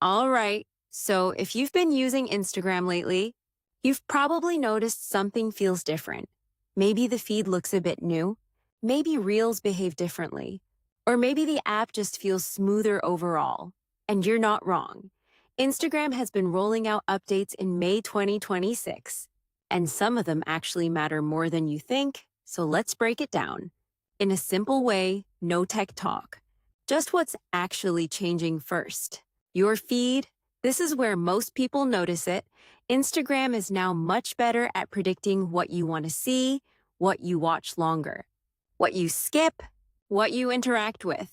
All right. So if you've been using Instagram lately, you've probably noticed something feels different. Maybe the feed looks a bit new. Maybe Reels behave differently. Or maybe the app just feels smoother overall. And you're not wrong. Instagram has been rolling out updates in May 2026. And some of them actually matter more than you think. So let's break it down. In a simple way, no tech talk. Just what's actually changing first. Your feed, this is where most people notice it. Instagram is now much better at predicting what you want to see, what you watch longer, what you skip, what you interact with.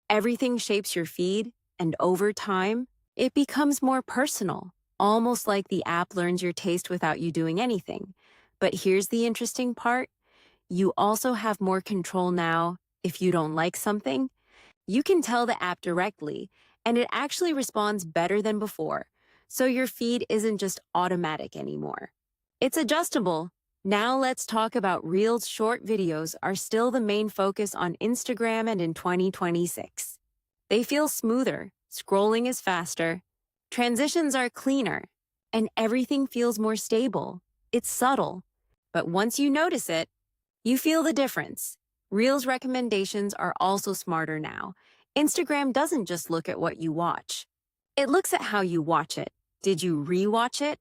Everything shapes your feed, and over time, it becomes more personal, almost like the app learns your taste without you doing anything. But here's the interesting part. You also have more control now. If you don't like something, you can tell the app directly, and it actually responds better than before. So your feed isn't just automatic anymore. It's adjustable. Now let's talk about Reels. Short videos are still the main focus on Instagram and in 2026. They feel smoother, scrolling is faster, transitions are cleaner, and everything feels more stable. It's subtle, but once you notice it, you feel the difference. Reels recommendations are also smarter now. Instagram doesn't just look at what you watch. It looks at how you watch it. Did you rewatch it?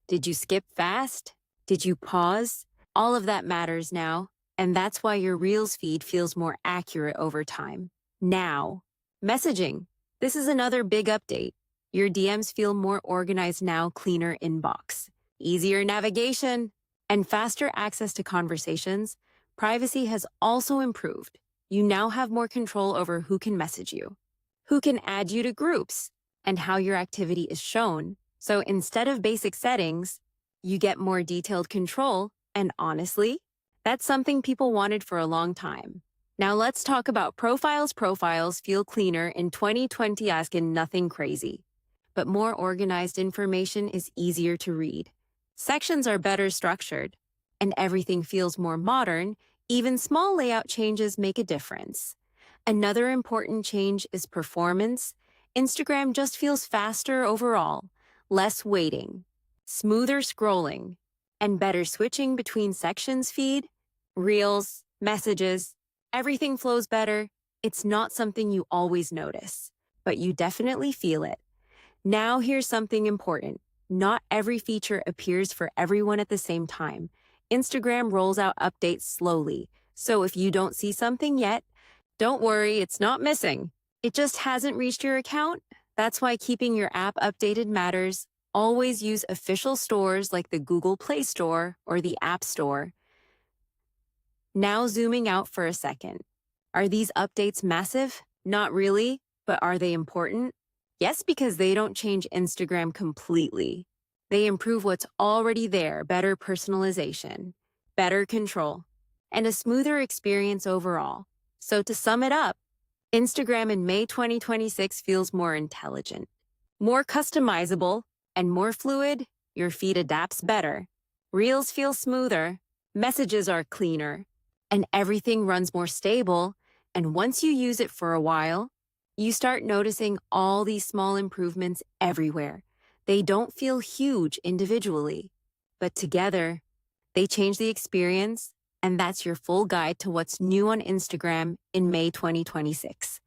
Did you skip fast? Did you pause? All of that matters now, and that's why your Reels feed feels more accurate over time. Now, messaging. This is another big update. Your DMs feel more organized now, cleaner inbox, easier navigation, and faster access to conversations. Privacy has also improved. You now have more control over who can message you, who can add you to groups, and how your activity is shown. So instead of basic settings, you get more detailed control, and honestly, that's something people wanted for a long time. Now let's talk about profiles. Profiles feel cleaner in 2020, asking nothing crazy. But more organized information is easier to read. Sections are better structured, and everything feels more modern. Even small layout changes make a difference. Another important change is performance. Instagram just feels faster overall, less waiting, smoother scrolling, and better switching between sections. Feed, Reels, messages, everything flows better. It's not something you always notice, but you definitely feel it. Now here's something important. Not every feature appears for everyone at the same time. Instagram rolls out updates slowly, so if you don't see something yet, don't worry, it's not missing. It just hasn't reached your account. That's why keeping your app updated matters. Always use official stores like the Google Play Store or the App Store. Now zooming out for a second. Are these updates massive? Not really, but are they important? Yes, because they don't change Instagram completely. They improve what's already there, better personalization, better control, and a smoother experience overall. So to sum it up, Instagram in May 2026 feels more intelligent, more customizable, and more fluid. Your feed adapts better. Reels feel smoother, messages are cleaner, and everything runs more stable. And once you use it for a while, you start noticing all these small improvements everywhere. They don't feel huge individually, but together, they change the experience, and that's your full guide to what's new on Instagram in May 2026.